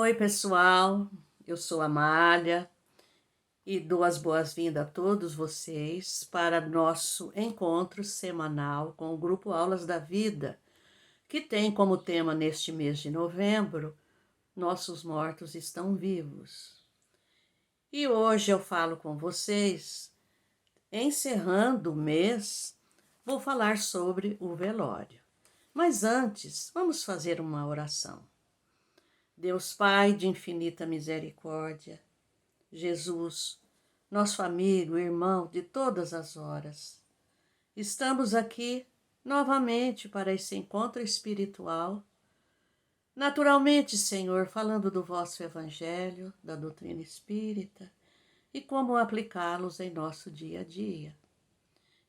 Oi, pessoal. Eu sou a Amália e dou as boas-vindas a todos vocês para nosso encontro semanal com o Grupo Aulas da Vida, que tem como tema neste mês de novembro, Nossos Mortos Estão Vivos. E hoje eu falo com vocês, encerrando o mês, vou falar sobre o velório. Mas antes, vamos fazer uma oração. Deus Pai de infinita misericórdia, Jesus, nosso amigo, irmão de todas as horas, estamos aqui novamente para esse encontro espiritual. Naturalmente, Senhor, falando do vosso Evangelho, da doutrina espírita e como aplicá-los em nosso dia a dia.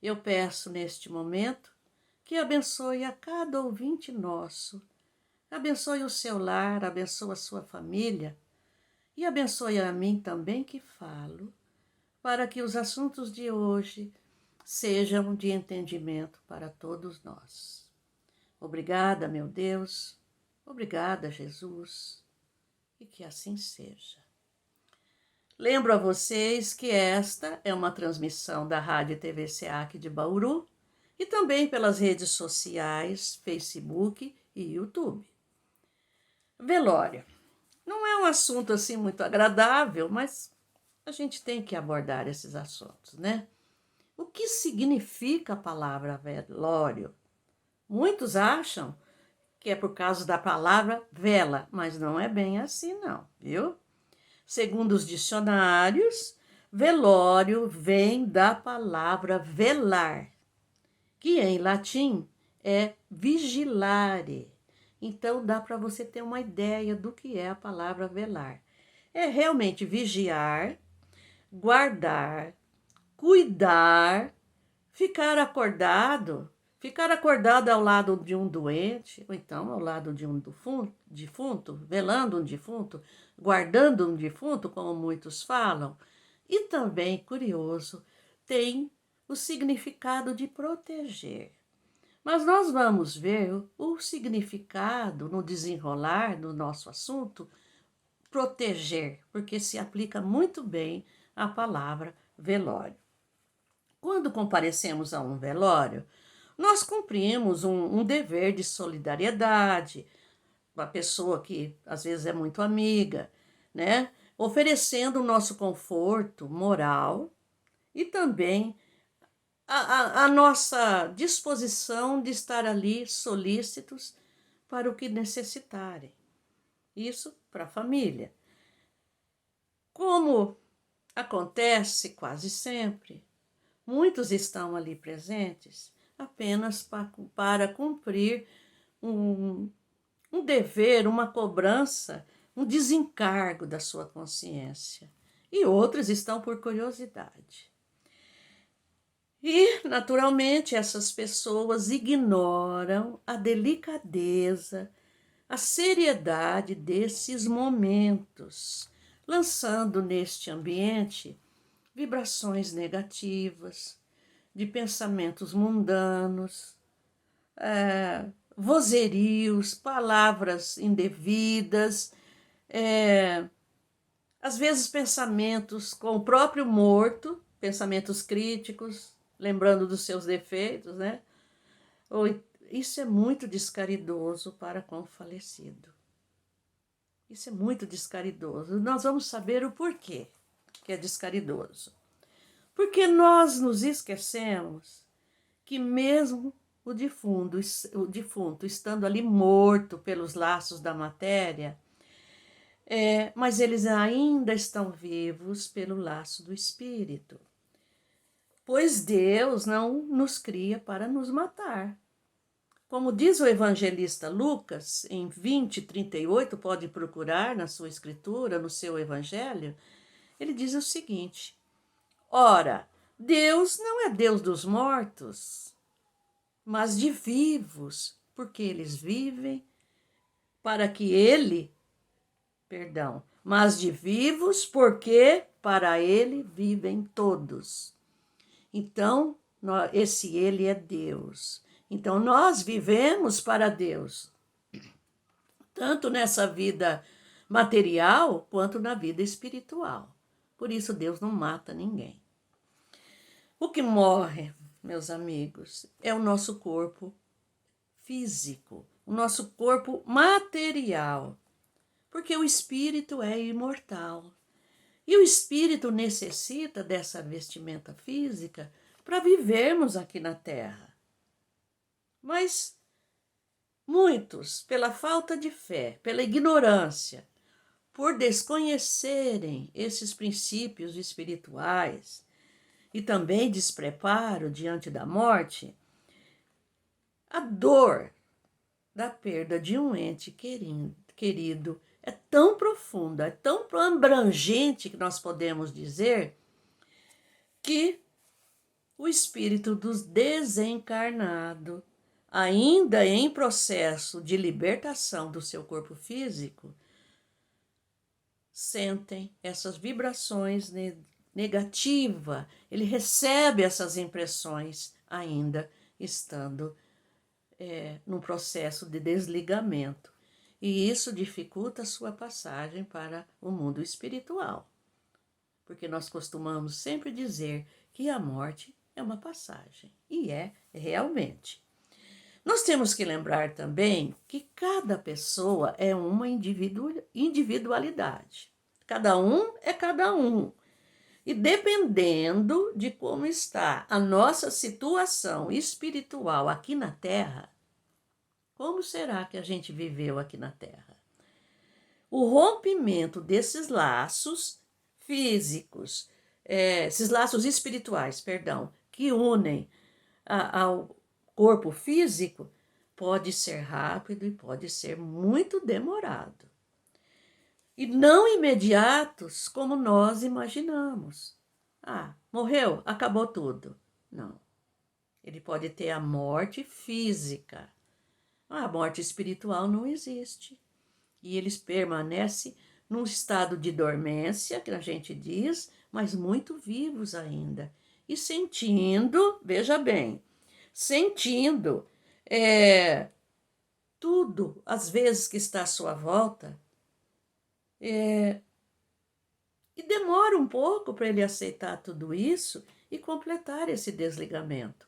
Eu peço neste momento que abençoe a cada ouvinte nosso, abençoe o seu lar, abençoe a sua família e abençoe a mim também que falo, para que os assuntos de hoje sejam de entendimento para todos nós. Obrigada, meu Deus, obrigada, Jesus, e que assim seja. Lembro a vocês que esta é uma transmissão da Rádio TV SEAC de Bauru e também pelas redes sociais, Facebook e YouTube. Velório. Não é um assunto assim muito agradável, mas a gente tem que abordar esses assuntos, né? O que significa a palavra velório? Muitos acham que é por causa da palavra vela, mas não é bem assim não, viu? Segundo os dicionários, velório vem da palavra velar, que em latim é vigilare. Então dá para você ter uma ideia do que é a palavra velar. É realmente vigiar, guardar, cuidar, ficar acordado ao lado de um doente, ou então ao lado de um defunto, velando um defunto, guardando um defunto, como muitos falam. E também, curioso, tem o significado de proteger. Mas nós vamos ver o significado no desenrolar do nosso assunto, proteger, porque se aplica muito bem a palavra velório. Quando comparecemos a um velório, nós cumprimos um dever de solidariedade, uma pessoa que às vezes é muito amiga, né? Oferecendo o nosso conforto moral e também a nossa disposição de estar ali solícitos para o que necessitarem. Isso para a família. Como acontece quase sempre, muitos estão ali presentes apenas para cumprir um dever, uma cobrança, um desencargo da sua consciência. E outros estão por curiosidade. E, naturalmente, essas pessoas ignoram a delicadeza, a seriedade desses momentos, lançando neste ambiente vibrações negativas, de pensamentos mundanos, vozerios, palavras indevidas, às vezes pensamentos com o próprio morto, pensamentos críticos, lembrando dos seus defeitos, né? Isso é muito descaridoso para com o falecido. Isso é muito descaridoso. Nós vamos saber o porquê que é descaridoso. Porque nós nos esquecemos que mesmo o defunto estando ali morto pelos laços da matéria, mas eles ainda estão vivos pelo laço do espírito. Pois Deus não nos cria para nos matar. Como diz o evangelista Lucas, em 20:38, pode procurar na sua escritura, no seu evangelho, ele diz o seguinte: ora, Deus não é Deus dos mortos, mas de vivos, porque eles vivem para que mas de vivos, porque para ele vivem todos. Então, esse ele é Deus. Então, nós vivemos para Deus, tanto nessa vida material quanto na vida espiritual. Por isso Deus não mata ninguém. O que morre, meus amigos, é o nosso corpo físico, o nosso corpo material, porque o espírito é imortal. E o espírito necessita dessa vestimenta física para vivermos aqui na Terra. Mas muitos, pela falta de fé, pela ignorância, por desconhecerem esses princípios espirituais e também despreparo diante da morte, a dor da perda de um ente querido é tão profunda, é tão abrangente que nós podemos dizer que o espírito do desencarnado, ainda em processo de libertação do seu corpo físico, sentem essas vibrações negativas, ele recebe essas impressões ainda estando num processo de desligamento. E isso dificulta a sua passagem para o mundo espiritual. Porque nós costumamos sempre dizer que a morte é uma passagem. E é realmente. Nós temos que lembrar também que cada pessoa é uma individualidade. Cada um é cada um. E dependendo de como está a nossa situação espiritual aqui na Terra, como será que a gente viveu aqui na Terra? O rompimento desses laços físicos, esses laços espirituais, perdão, que unem ao corpo físico, pode ser rápido e pode ser muito demorado. E não imediatos como nós imaginamos. Ah, morreu, acabou tudo. Não. Ele pode ter a morte física. A morte espiritual não existe. E eles permanecem num estado de dormência, que a gente diz, mas muito vivos ainda. E sentindo, veja bem, sentindo tudo, às vezes, que está à sua volta, e demora um pouco para ele aceitar tudo isso e completar esse desligamento.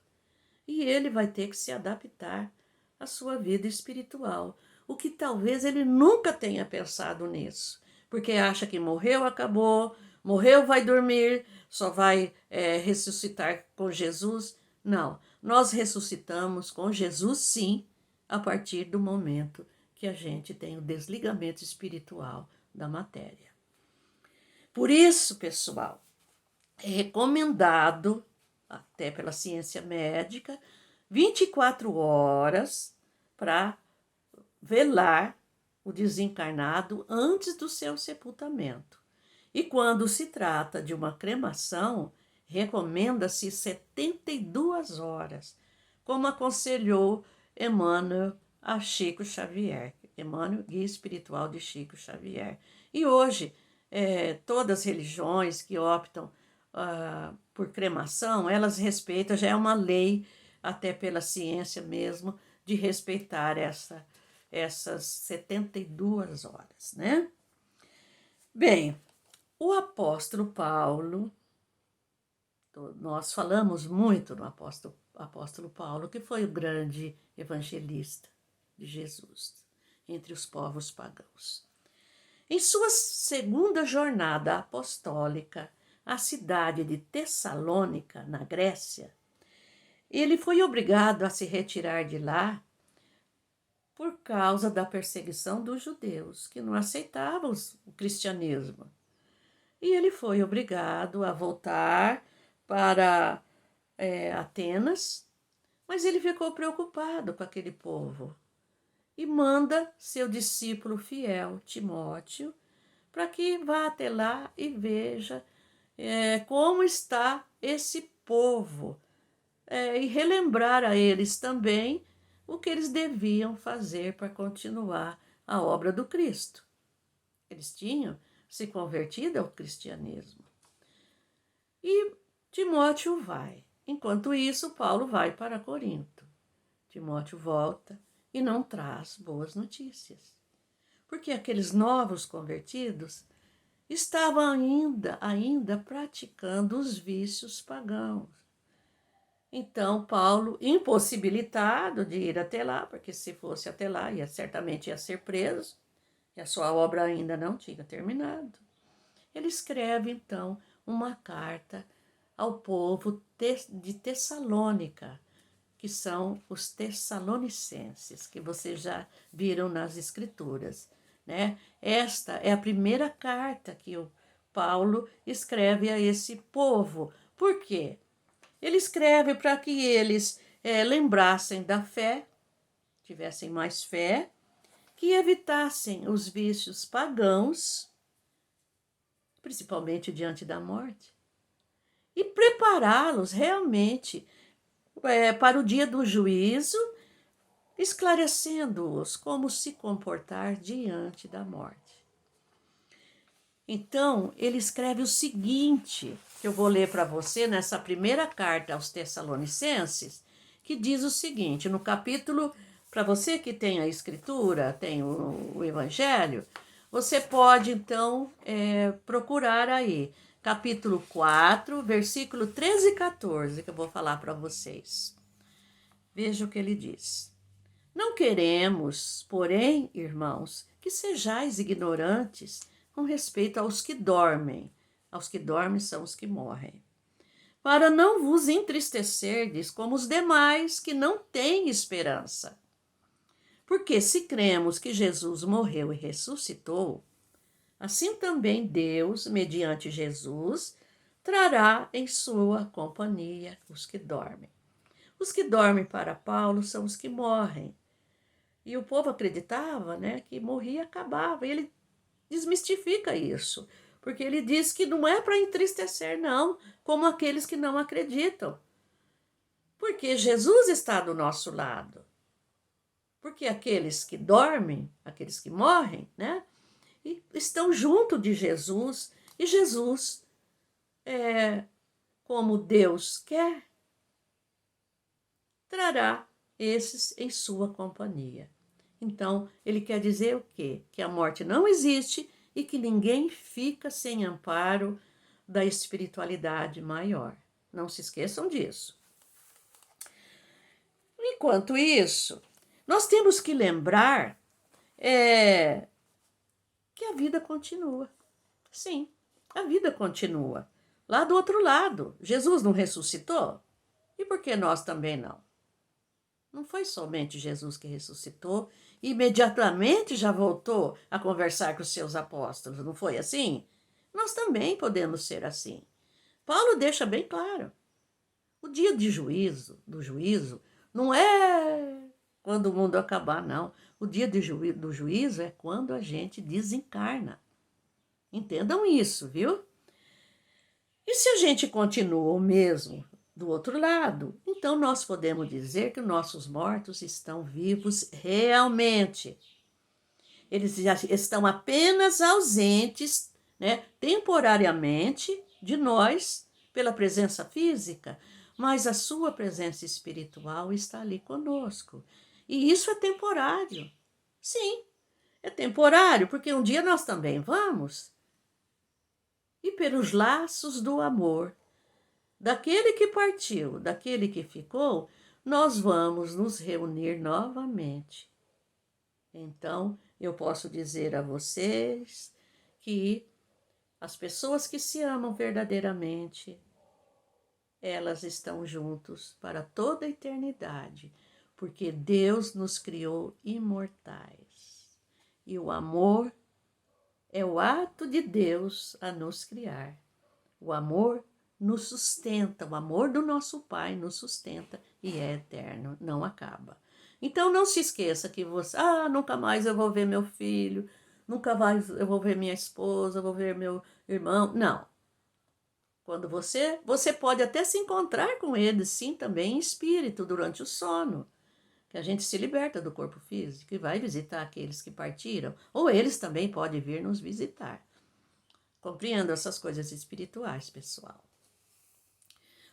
E ele vai ter que se adaptar à sua vida espiritual, o que talvez ele nunca tenha pensado nisso, porque acha que morreu, acabou, morreu, vai dormir, só vai ressuscitar com Jesus. Não, nós ressuscitamos com Jesus, sim, a partir do momento que a gente tem o desligamento espiritual da matéria. Por isso, pessoal, é recomendado, até pela ciência médica, 24 horas para velar o desencarnado antes do seu sepultamento. E quando se trata de uma cremação, recomenda-se 72 horas, como aconselhou Emmanuel a Chico Xavier, Emmanuel, guia espiritual de Chico Xavier. E hoje, todas as religiões que optam por cremação, elas respeitam, já é uma lei, até pela ciência mesmo, de respeitar essas 72 horas, né? Bem, o apóstolo Paulo, nós falamos muito no apóstolo Paulo, que foi o grande evangelista de Jesus entre os povos pagãos. Em sua segunda jornada apostólica, à cidade de Tessalônica, na Grécia, ele foi obrigado a se retirar de lá por causa da perseguição dos judeus, que não aceitavam o cristianismo. E ele foi obrigado a voltar para Atenas, mas ele ficou preocupado com aquele povo e manda seu discípulo fiel, Timóteo, para que vá até lá e veja como está esse povo e relembrar a eles também o que eles deviam fazer para continuar a obra do Cristo. Eles tinham se convertido ao cristianismo. E Timóteo vai. Enquanto isso, Paulo vai para Corinto. Timóteo volta e não traz boas notícias. porque aqueles novos convertidos estavam ainda praticando os vícios pagãos. Então, Paulo, impossibilitado de ir até lá, porque se fosse até lá, certamente ia ser preso, e a sua obra ainda não tinha terminado. Ele escreve, então, uma carta ao povo de Tessalônica, que são os tessalonicenses, que vocês já viram nas Escrituras, né? Esta é a primeira carta que o Paulo escreve a esse povo. Por quê? Ele escreve para que eles lembrassem da fé, tivessem mais fé, que evitassem os vícios pagãos, principalmente diante da morte, e prepará-los realmente para o dia do juízo, esclarecendo-os como se comportar diante da morte. Então, ele escreve o seguinte, que eu vou ler para você nessa primeira carta aos Tessalonicenses, que diz o seguinte, no capítulo, para você que tem a Escritura, tem o Evangelho, você pode, então, procurar aí, capítulo 4, versículo 13 e 14, que eu vou falar para vocês. Veja o que ele diz. Não queremos, porém, irmãos, que sejais ignorantes com respeito aos que dormem. Aos que dormem são os que morrem. Para não vos entristecerdes como os demais que não têm esperança. Porque se cremos que Jesus morreu e ressuscitou, assim também Deus, mediante Jesus, trará em sua companhia os que dormem. Os que dormem para Paulo são os que morrem. E o povo acreditava, né, que morria e acabava. E ele desmistifica isso, porque ele diz que não é para entristecer, não, como aqueles que não acreditam. Porque Jesus está do nosso lado. Porque aqueles que dormem, aqueles que morrem, né, estão junto de Jesus, e Jesus, como Deus quer, trará esses em sua companhia. Então, ele quer dizer o quê? Que a morte não existe e que ninguém fica sem amparo da espiritualidade maior. Não se esqueçam disso. Enquanto isso, nós temos que lembrar que a vida continua. Sim, a vida continua. Lá do outro lado, Jesus não ressuscitou? E por que nós também não? Não foi somente Jesus que ressuscitou e imediatamente já voltou a conversar com os seus apóstolos, não foi assim? Nós também podemos ser assim. Paulo deixa bem claro. O dia de juízo, do juízo, não é quando o mundo acabar, não. O dia do juízo é quando a gente desencarna. Entendam isso, viu? E se a gente continua o mesmo do outro lado, então nós podemos dizer que nossos mortos estão vivos realmente. Eles já estão apenas ausentes, né, temporariamente de nós, pela presença física, mas a sua presença espiritual está ali conosco. E isso é temporário. Sim, é temporário, porque um dia nós também vamos. E pelos laços do amor, daquele que partiu, daquele que ficou, nós vamos nos reunir novamente. Então, eu posso dizer a vocês que as pessoas que se amam verdadeiramente, elas estão juntos para toda a eternidade, porque Deus nos criou imortais. E o amor é o ato de Deus a nos criar. O amor nos sustenta, o amor do nosso Pai nos sustenta e é eterno, não acaba. Então não se esqueça que você, nunca mais eu vou ver meu filho, nunca mais eu vou ver minha esposa, eu vou ver meu irmão. Não. Quando você pode até se encontrar com eles, sim, também em espírito, durante o sono, que a gente se liberta do corpo físico e vai visitar aqueles que partiram, ou eles também podem vir nos visitar. Compreendo essas coisas espirituais, pessoal.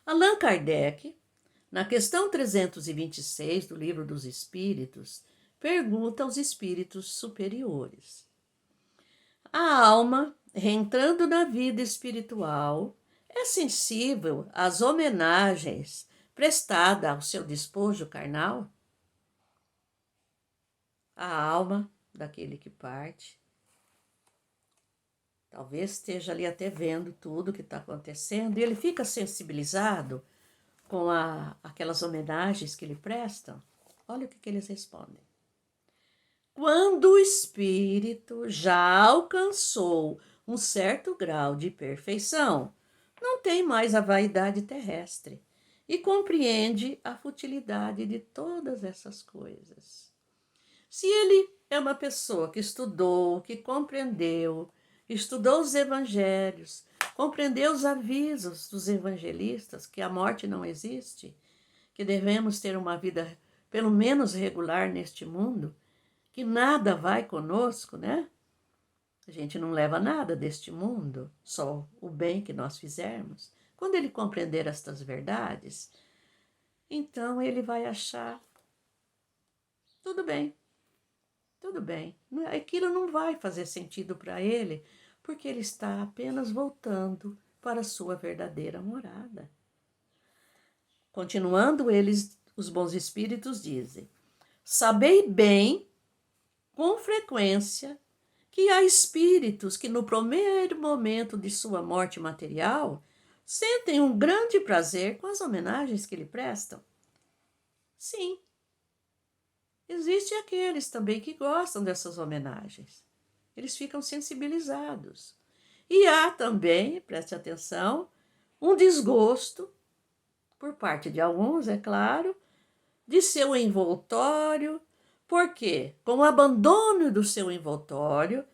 Allan Kardec, na questão 326 do Livro dos Espíritos, pergunta aos espíritos superiores. A alma, reentrando na vida espiritual, é sensível às homenagens prestadas ao seu despojo carnal? A alma daquele que parte talvez esteja ali até vendo tudo que está acontecendo e ele fica sensibilizado com aquelas homenagens que lhe prestam. Olha o que eles respondem. Quando o espírito já alcançou um certo grau de perfeição, não tem mais a vaidade terrestre e compreende a futilidade de todas essas coisas. Se ele é uma pessoa que estudou, que compreendeu, estudou os evangelhos, compreendeu os avisos dos evangelistas, que a morte não existe, que devemos ter uma vida pelo menos regular neste mundo, que nada vai conosco, né? A gente não leva nada deste mundo, só o bem que nós fizermos. Quando ele compreender estas verdades, então ele vai achar, tudo bem. Aquilo não vai fazer sentido para ele, porque ele está apenas voltando para a sua verdadeira morada. Continuando, os bons espíritos dizem: sabei bem, com frequência, que há espíritos que no primeiro momento de sua morte material sentem um grande prazer com as homenagens que lhe prestam. Sim, existem aqueles também que gostam dessas homenagens. Eles ficam sensibilizados. E há também, preste atenção, um desgosto, por parte de alguns, é claro, de seu envoltório. Por quê? Com o abandono do seu envoltório,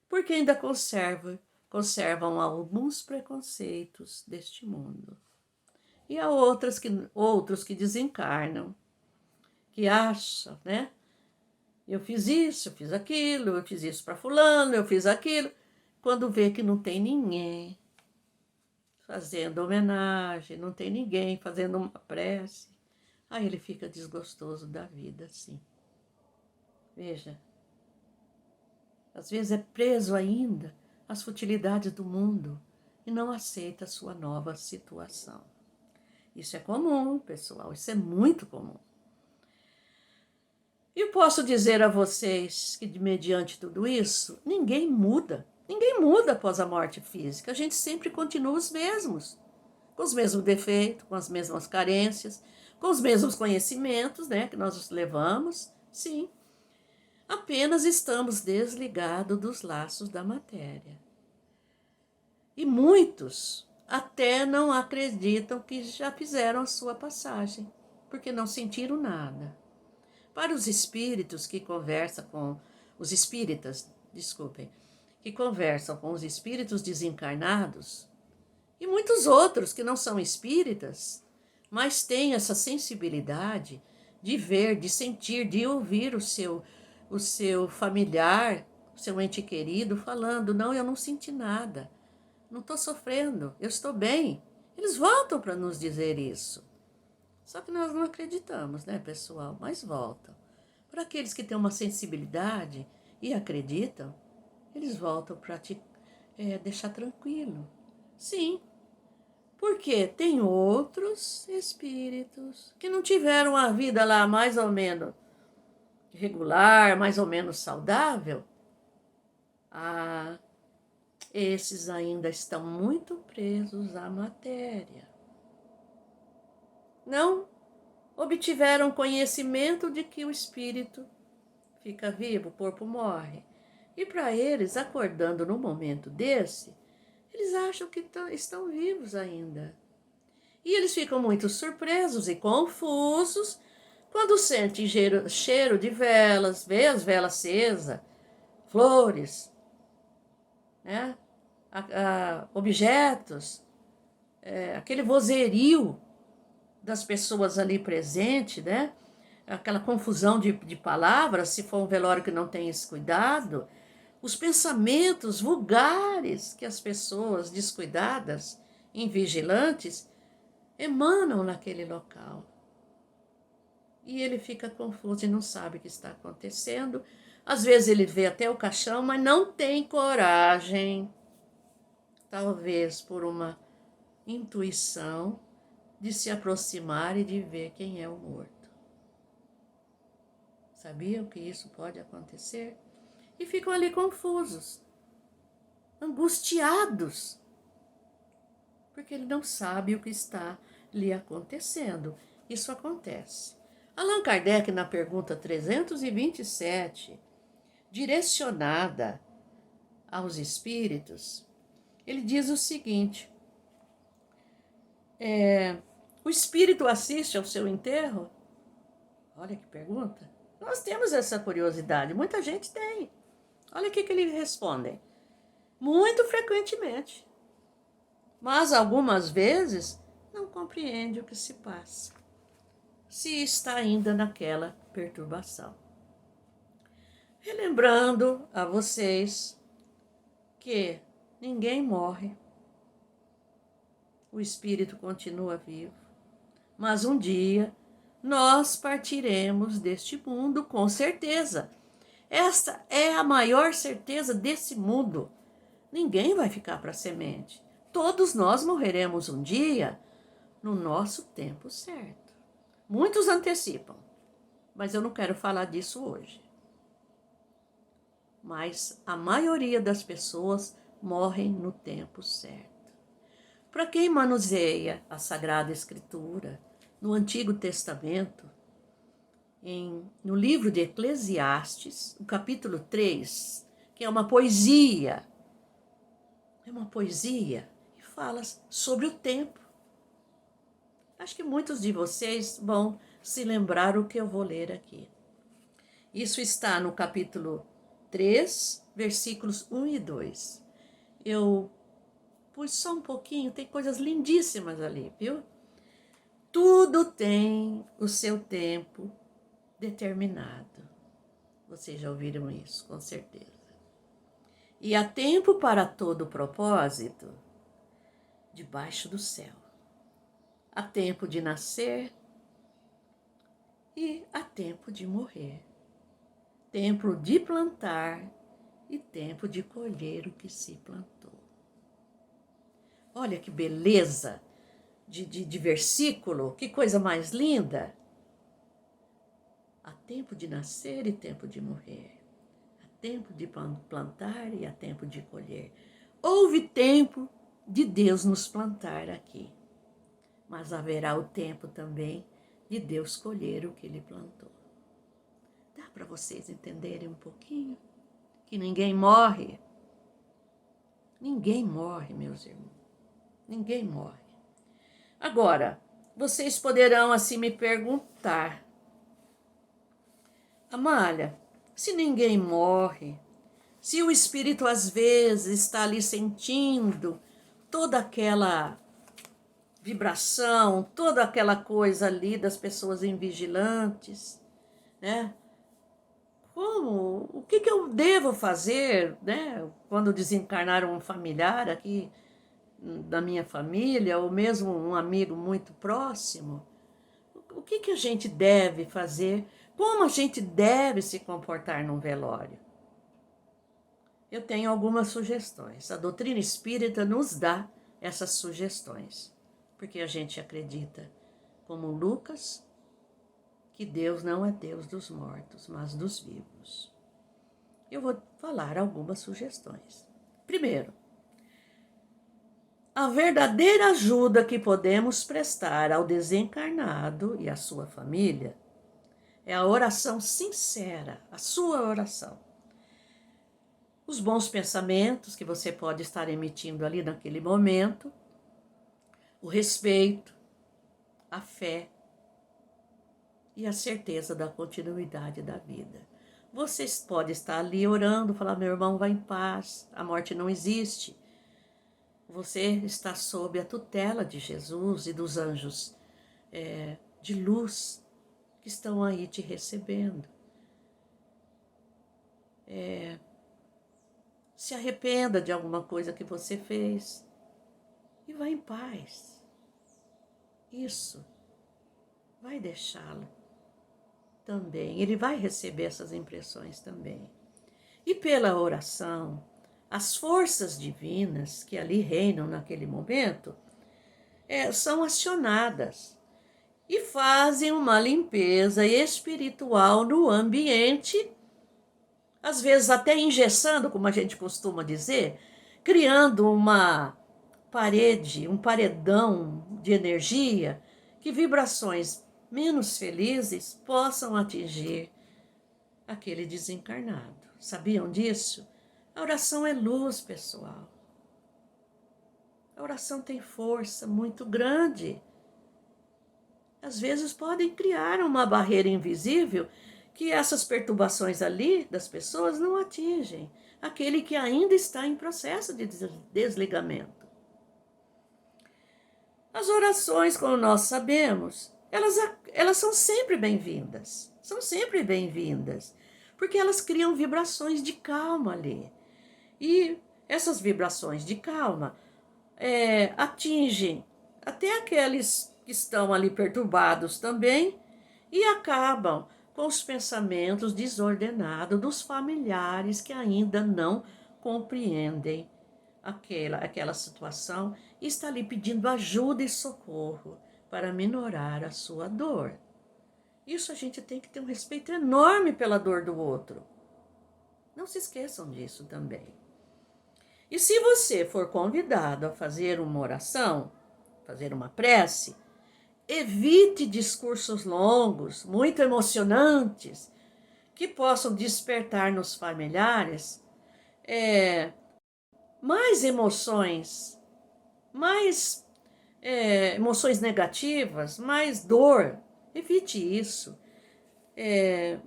porque ainda conservam alguns preconceitos deste mundo. E há outros que desencarnam, que acham, né? Eu fiz isso, eu fiz aquilo, eu fiz isso para fulano, eu fiz aquilo. Quando vê que não tem ninguém fazendo homenagem, não tem ninguém fazendo uma prece, aí ele fica desgostoso da vida, sim. Veja, às vezes é preso ainda às futilidades do mundo e não aceita a sua nova situação. Isso é comum, pessoal, isso é muito comum. E eu posso dizer a vocês que, mediante tudo isso, ninguém muda após a morte física. A gente sempre continua os mesmos, com os mesmos defeitos, com as mesmas carências, com os mesmos conhecimentos, né, que nós levamos, sim. Apenas estamos desligados dos laços da matéria. E muitos até não acreditam que já fizeram a sua passagem, porque não sentiram nada. Para os espíritos que conversam com os espíritas, que conversam com os espíritos desencarnados, e muitos outros que não são espíritas, mas têm essa sensibilidade de ver, de sentir, de ouvir o seu familiar, o seu ente querido falando: não, eu não senti nada, não estou sofrendo, eu estou bem. Eles voltam para nos dizer isso. Só que nós não acreditamos, né, pessoal? Mas voltam. Para aqueles que têm uma sensibilidade e acreditam, eles voltam para te deixar tranquilo. Sim, porque tem outros espíritos que não tiveram a vida lá mais ou menos regular, mais ou menos saudável. Esses ainda estão muito presos à matéria. Não obtiveram conhecimento de que o espírito fica vivo, o corpo morre. E para eles, acordando no momento desse, eles acham que estão vivos ainda. E eles ficam muito surpresos e confusos quando sentem cheiro de velas, vê as velas acesas, flores, né? Objetos, aquele vozerio das pessoas ali presentes, né? Aquela confusão de palavras, se for um velório que não tem esse cuidado, os pensamentos vulgares que as pessoas descuidadas, invigilantes, emanam naquele local. e ele fica confuso e não sabe o que está acontecendo. Às vezes ele vê até o caixão, mas não tem coragem, talvez por uma intuição, de se aproximar e de ver quem é o morto. Sabiam que isso pode acontecer? E ficam ali confusos, angustiados, porque ele não sabe o que está lhe acontecendo. Isso acontece. Allan Kardec, na pergunta 327, direcionada aos espíritos, ele diz o seguinte: o espírito assiste ao seu enterro? Olha que pergunta. Nós temos essa curiosidade, muita gente tem. Olha o que eles respondem. Muito frequentemente. Mas algumas vezes não compreende o que se passa, se está ainda naquela perturbação. Relembrando a vocês que ninguém morre, o espírito continua vivo, mas um dia nós partiremos deste mundo com certeza. Esta é a maior certeza desse mundo. Ninguém vai ficar para semente. Todos nós morreremos um dia no nosso tempo certo. Muitos antecipam, mas eu não quero falar disso hoje. Mas a maioria das pessoas morrem no tempo certo. Para quem manuseia a Sagrada Escritura, no Antigo Testamento, no livro de Eclesiastes, o capítulo 3, que é uma poesia, e fala sobre o tempo. Acho que muitos de vocês vão se lembrar o que eu vou ler aqui. Isso está no capítulo 3, versículos 1 e 2. Eu pus só um pouquinho, tem coisas lindíssimas ali, viu? Tudo tem o seu tempo determinado. Vocês já ouviram isso, com certeza. E há tempo para todo propósito debaixo do céu. Há tempo de nascer e há tempo de morrer. Tempo de plantar e tempo de colher o que se plantou. Olha que beleza de versículo, que coisa mais linda. Há tempo de nascer e tempo de morrer. Há tempo de plantar e há tempo de colher. Houve tempo de Deus nos plantar aqui, mas haverá o tempo também de Deus colher o que Ele plantou. Dá para vocês entenderem um pouquinho? Que ninguém morre. Ninguém morre, meus irmãos. Ninguém morre. Agora, vocês poderão assim me perguntar: Amália, se ninguém morre, se o espírito às vezes está ali sentindo toda aquela vibração, toda aquela coisa ali das pessoas invigilantes, né? Como? O que eu devo fazer, né? Quando desencarnar um familiar aqui da minha família, ou mesmo um amigo muito próximo? O que a gente deve fazer? Como a gente deve se comportar num velório? Eu tenho algumas sugestões. A doutrina espírita nos dá essas sugestões, porque a gente acredita, como Lucas, que Deus não é Deus dos mortos, mas dos vivos. Eu vou falar algumas sugestões. Primeiro, a verdadeira ajuda que podemos prestar ao desencarnado e à sua família é a oração sincera, a sua oração. Os bons pensamentos que você pode estar emitindo ali naquele momento, o respeito, a fé e a certeza da continuidade da vida. Você pode estar ali orando, falar: meu irmão, vai em paz, a morte não existe. Você está sob a tutela de Jesus e dos anjos de luz que estão aí te recebendo. Se arrependa de alguma coisa que você fez e vá em paz. Isso vai deixá-lo também, ele vai receber essas impressões também. E pela oração, as forças divinas que ali reinam naquele momento são acionadas e fazem uma limpeza espiritual no ambiente, às vezes até engessando, como a gente costuma dizer, criando uma parede, um paredão de energia que vibrações menos felizes possam atingir aquele desencarnado. Sabiam disso? A oração é luz, pessoal. A oração tem força muito grande. Às vezes podem criar uma barreira invisível que essas perturbações ali das pessoas não atingem aquele que ainda está em processo de desligamento. As orações, como nós sabemos, elas são sempre bem-vindas. São sempre bem-vindas, porque elas criam vibrações de calma ali. E essas vibrações de calma atingem até aqueles que estão ali perturbados também e acabam com os pensamentos desordenados dos familiares que ainda não compreendem aquela situação e está ali pedindo ajuda e socorro para minorar a sua dor. Isso a gente tem que ter um respeito enorme pela dor do outro. Não se esqueçam disso também. E se você for convidado a fazer uma oração, fazer uma prece, evite discursos longos, muito emocionantes, que possam despertar nos familiares mais emoções, mais emoções negativas, mais dor. Evite isso.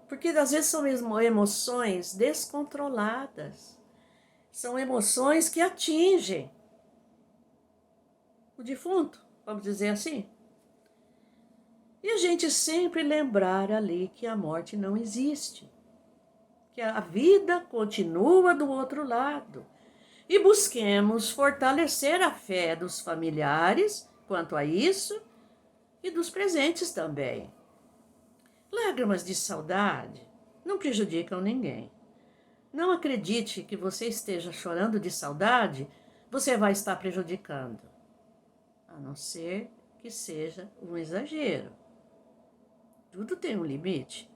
Porque às vezes são emoções descontroladas. São emoções que atingem o defunto, vamos dizer assim. E a gente sempre lembrar ali que a morte não existe. Que a vida continua do outro lado. E busquemos fortalecer a fé dos familiares quanto a isso e dos presentes também. Lágrimas de saudade não prejudicam ninguém. Não acredite que você esteja chorando de saudade, você vai estar prejudicando. A não ser que seja um exagero. Tudo tem um limite.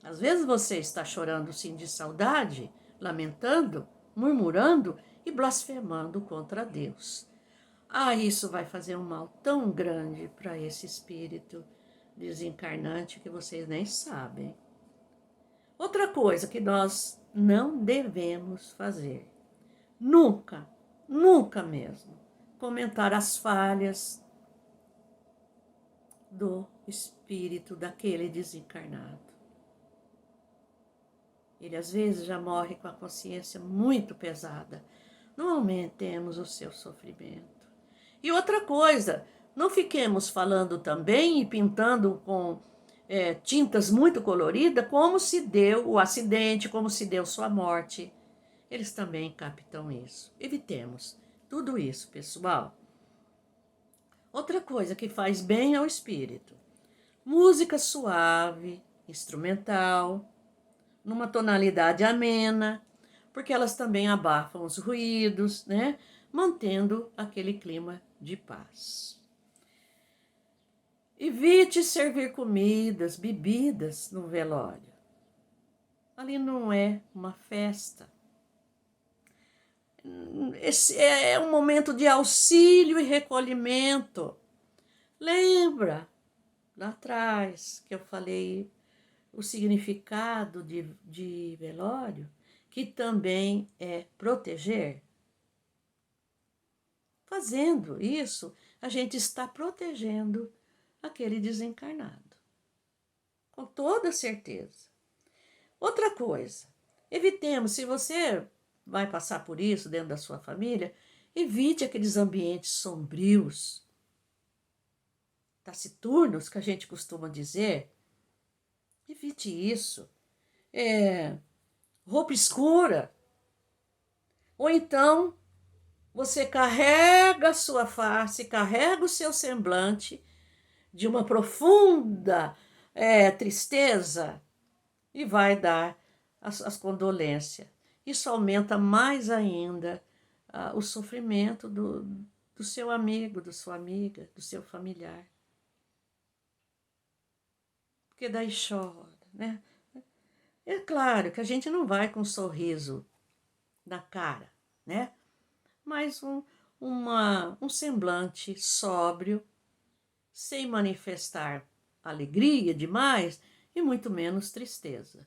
Às vezes você está chorando sim de saudade, lamentando, murmurando e blasfemando contra Deus. Isso vai fazer um mal tão grande para esse espírito desencarnante que vocês nem sabem. Outra coisa que nós não devemos fazer, nunca, nunca mesmo, comentar as falhas do espírito daquele desencarnado. Ele às vezes já morre com a consciência muito pesada. Não aumentemos o seu sofrimento. E outra coisa, não fiquemos falando também e pintando com tintas muito coloridas como se deu o acidente, como se deu sua morte. Eles também captam isso. Evitemos tudo isso, pessoal. Outra coisa que faz bem ao espírito: música suave, instrumental, numa tonalidade amena, porque elas também abafam os ruídos, né? Mantendo aquele clima de paz. Evite servir comidas, bebidas no velório. Ali não é uma festa. Esse é um momento de auxílio e recolhimento. Lembra lá atrás que eu falei o significado de velório, que também é proteger? Fazendo isso, a gente está protegendo aquele desencarnado, com toda certeza. Outra coisa, evitemos, se você vai passar por isso dentro da sua família, evite aqueles ambientes sombrios, taciturnos, que a gente costuma dizer. Evite isso. Roupa escura. Ou então, você carrega a sua face, carrega o seu semblante de uma profunda tristeza e vai dar as condolências. Isso aumenta mais ainda o sofrimento do seu amigo, da sua amiga, do seu familiar. Porque daí chora, né? É claro que a gente não vai com um sorriso na cara, né? Mas um semblante sóbrio, sem manifestar alegria demais e muito menos tristeza.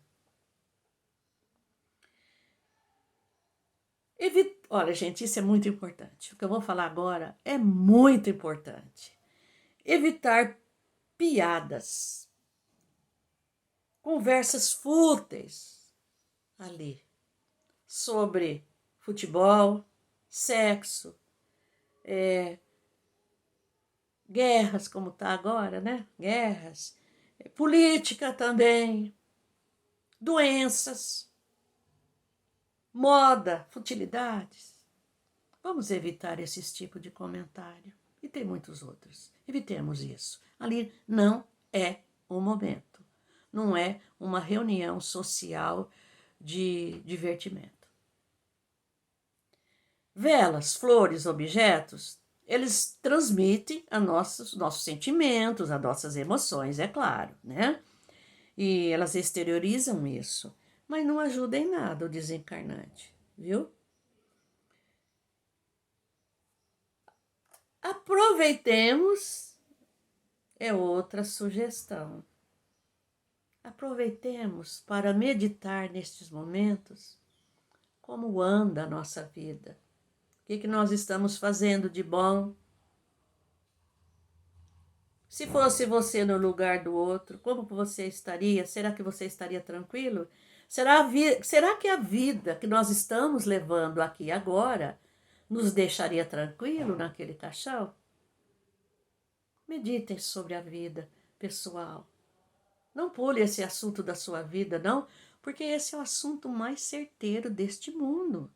Olha, gente, isso é muito importante. O que eu vou falar agora é muito importante. Evitar piadas, conversas fúteis ali sobre futebol, sexo, guerras, como está agora, né? Guerras, política também, doenças, moda, futilidades. Vamos evitar esse tipo de comentário. E tem muitos outros. Evitemos isso. Ali não é o momento. Não é uma reunião social de divertimento. Velas, flores, objetos, eles transmitem nossos sentimentos, as nossas emoções, é claro, né? E elas exteriorizam isso, mas não ajudam em nada o desencarnante, viu? Aproveitemos, é outra sugestão. Aproveitemos para meditar nestes momentos como anda a nossa vida. O que nós estamos fazendo de bom? Se fosse você no lugar do outro, como você estaria? Será que você estaria tranquilo? Será que a vida que nós estamos levando aqui agora nos deixaria tranquilo naquele caixão? Meditem sobre a vida pessoal. Não pule esse assunto da sua vida, não, porque esse é o assunto mais certeiro deste mundo.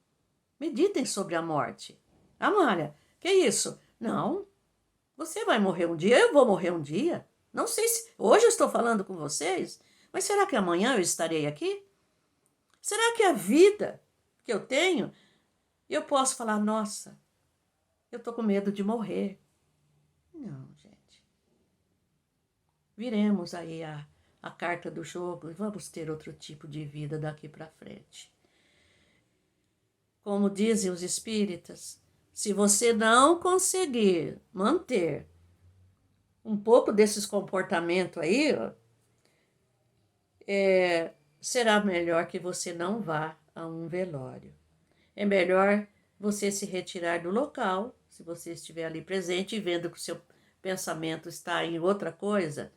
Meditem sobre a morte. Amália, que isso? Não, você vai morrer um dia, eu vou morrer um dia. Não sei se hoje eu estou falando com vocês, mas será que amanhã eu estarei aqui? Será que a vida que eu tenho, eu posso falar, nossa, eu estou com medo de morrer? Não, gente. Viremos aí a carta do jogo e vamos ter outro tipo de vida daqui para frente. Como dizem os espíritas, se você não conseguir manter um pouco desses comportamentos aí, será melhor que você não vá a um velório. É melhor você se retirar do local, se você estiver ali presente e vendo que o seu pensamento está em outra coisa,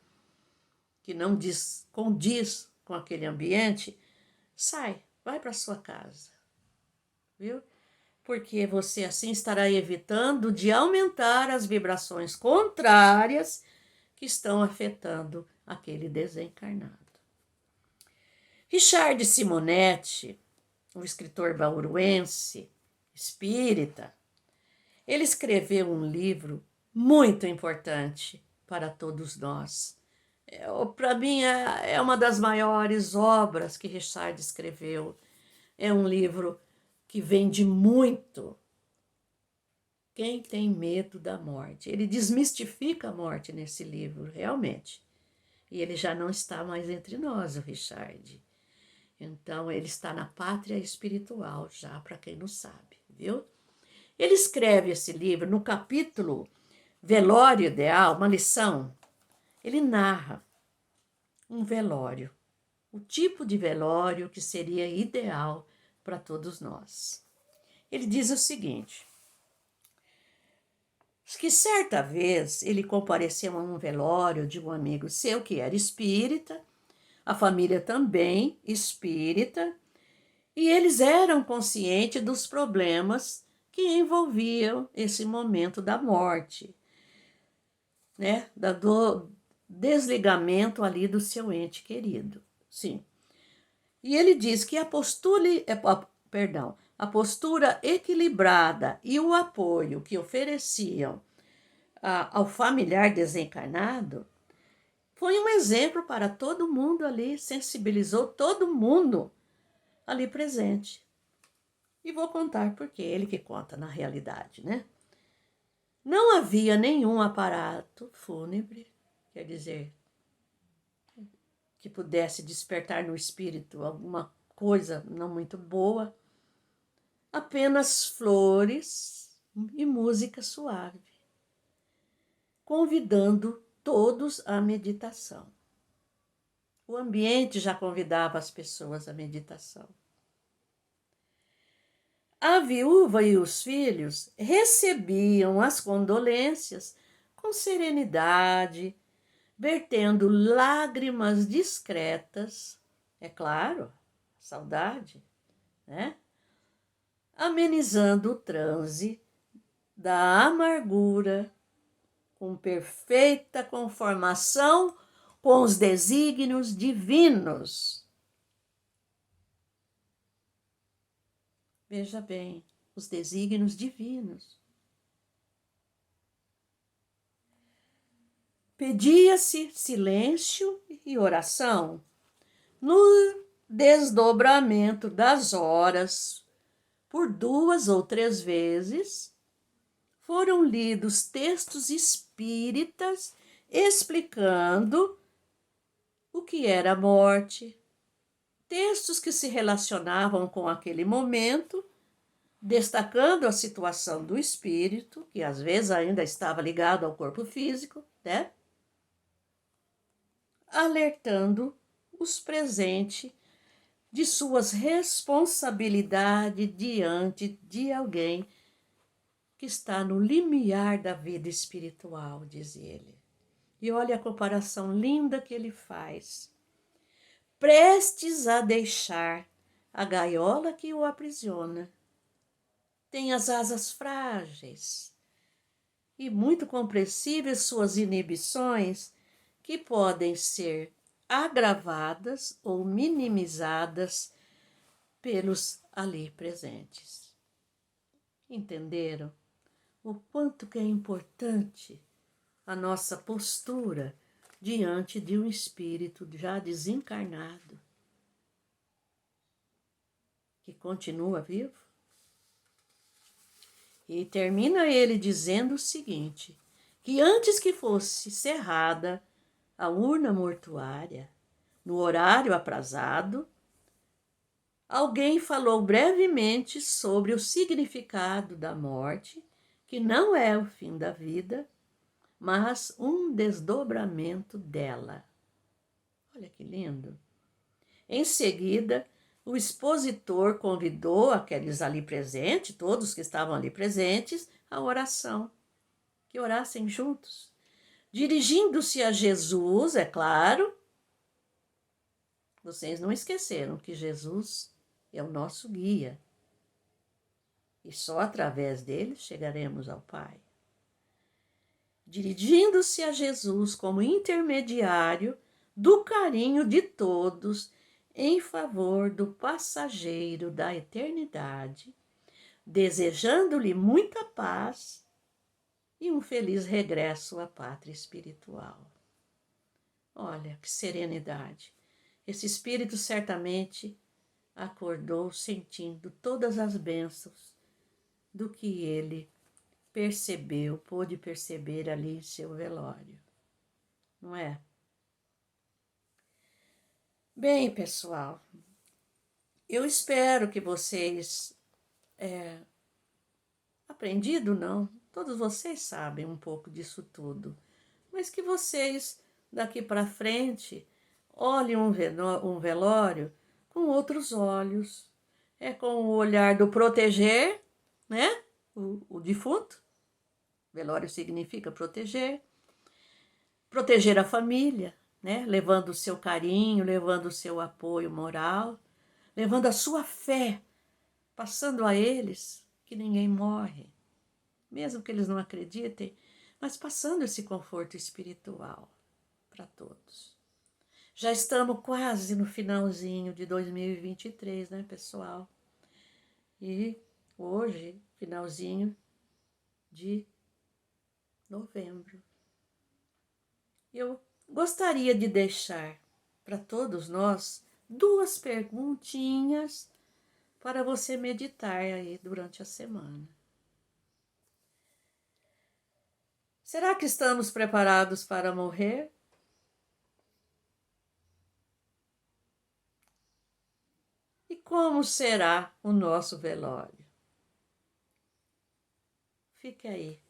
que não condiz com aquele ambiente, sai, vai para sua casa, viu? Porque você assim estará evitando de aumentar as vibrações contrárias que estão afetando aquele desencarnado. Richard Simonetti, um escritor bauruense, espírita, ele escreveu um livro muito importante para todos nós. Para mim, é uma das maiores obras que Richard escreveu. É um livro que vende muito. Quem tem medo da morte? Ele desmistifica a morte nesse livro, realmente. E ele já não está mais entre nós, o Richard. Então, ele está na pátria espiritual, já para quem não sabe, viu? Ele escreve esse livro no capítulo Velório Ideal, uma lição. Ele narra um velório, o tipo de velório que seria ideal para todos nós. Ele diz o seguinte, que certa vez ele compareceu a um velório de um amigo seu que era espírita, a família também espírita, e eles eram conscientes dos problemas que envolviam esse momento da morte, né? Do desligamento ali do seu ente querido. Sim. E ele diz que a postura equilibrada e o apoio que ofereciam ao familiar desencarnado foi um exemplo para todo mundo ali, sensibilizou todo mundo ali presente. E vou contar porque ele que conta na realidade, né? Não havia nenhum aparato fúnebre, quer dizer, que pudesse despertar no espírito alguma coisa não muito boa, apenas flores e música suave, convidando todos à meditação. O ambiente já convidava as pessoas à meditação. A viúva e os filhos recebiam as condolências com serenidade, vertendo lágrimas discretas, é claro, saudade, né? Amenizando o transe da amargura com perfeita conformação com os desígnios divinos. Veja bem, os desígnios divinos. Pedia-se silêncio e oração. No desdobramento das horas, por 2 ou 3 vezes, foram lidos textos espíritas explicando o que era a morte, textos que se relacionavam com aquele momento, destacando a situação do espírito, que às vezes ainda estava ligado ao corpo físico, né? Alertando os presentes de suas responsabilidades diante de alguém que está no limiar da vida espiritual, diz ele. E olha a comparação linda que ele faz. Prestes a deixar a gaiola que o aprisiona. Tem as asas frágeis e muito compreensíveis suas inibições, que podem ser agravadas ou minimizadas pelos ali presentes. Entenderam o quanto que é importante a nossa postura diante de um espírito já desencarnado, que continua vivo? E termina ele dizendo o seguinte, que antes que fosse cerrada a urna mortuária, no horário aprazado, alguém falou brevemente sobre o significado da morte, que não é o fim da vida, mas um desdobramento dela. Olha que lindo. Em seguida, o expositor convidou aqueles ali presentes, todos que estavam ali presentes, à oração, que orassem juntos. Dirigindo-se a Jesus, é claro, vocês não esqueceram que Jesus é o nosso guia. E só através dele chegaremos ao Pai. Dirigindo-se a Jesus como intermediário do carinho de todos em favor do passageiro da eternidade, desejando-lhe muita paz e um feliz regresso à pátria espiritual. Olha que serenidade! Esse espírito certamente acordou sentindo todas as bênçãos do que ele percebeu, pôde perceber ali em seu velório, não é? Bem, pessoal, eu espero que vocês aprendido não, todos vocês sabem um pouco disso tudo, mas que vocês daqui para frente olhem um velório com outros olhos, com o olhar do proteger, né? O defunto. Velório significa proteger a família, né? Levando o seu carinho, levando o seu apoio moral, levando a sua fé, passando a eles que ninguém morre, mesmo que eles não acreditem, mas passando esse conforto espiritual para todos. Já estamos quase no finalzinho de 2023, né, pessoal? E hoje, finalzinho de novembro. Eu gostaria de deixar para todos nós 2 perguntinhas para você meditar aí durante a semana. Será que estamos preparados para morrer? E como será o nosso velório? Fique aí,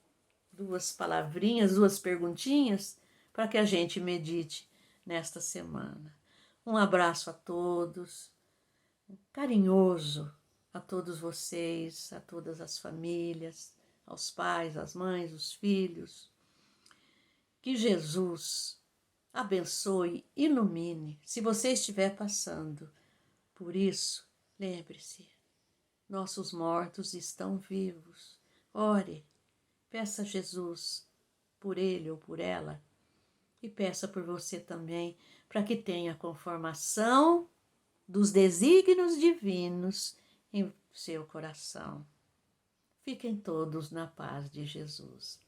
2 palavrinhas, 2 perguntinhas para que a gente medite nesta semana. Um abraço a todos, carinhoso a todos vocês, a todas as famílias, aos pais, às mães, os filhos. Que Jesus abençoe, ilumine. Se você estiver passando por isso, lembre-se, nossos mortos estão vivos. Ore, peça a Jesus por ele ou por ela e peça por você também, para que tenha conformação dos desígnios divinos em seu coração. Fiquem todos na paz de Jesus.